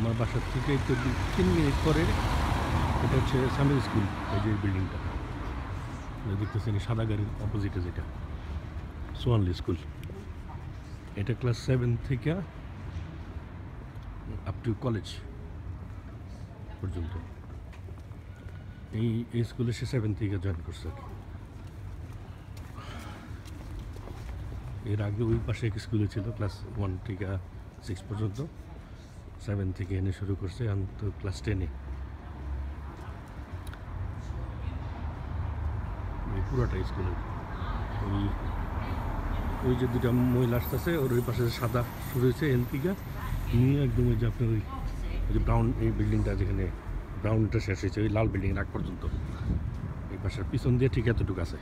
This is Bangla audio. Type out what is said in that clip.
আমার বাসার থেকে তো 3 মিনিট পরে এটা হচ্ছে সামিল স্কুল। এই যে বিল্ডিংটা দেখতেছেন, সাদা গাড়ির অপোজিটে যেটা সোয়ানলি স্কুল। এটা ক্লাস 7 থেকে আপ টু কলেজ পর্যন্ত। এই স্কুলে সে 7 থেকে জয়েন করছে। এর আগে ওই পাশে এক স্কুলে ছিল ক্লাস 1 থেকে 6 পর্যন্ত, 7 থেকে এনে শুরু করছে তো ক্লাস 10-এ। পুরোটা স্কুলের ওই যে দুটা মহিলা আসতেছে, ওর ওই পাশে সাদা শুরু হয়েছে এন থেকে নিয়ে একদম ওই যে আপনার ওই যে ব্রাউন, এই বিল্ডিংটা যেখানে ব্রাউনটা শেষ হয়েছে ওই লাল বিল্ডিং আগ পর্যন্ত, এই পাশের পিছন দিয়ে ঠিক এতটুকু আছে।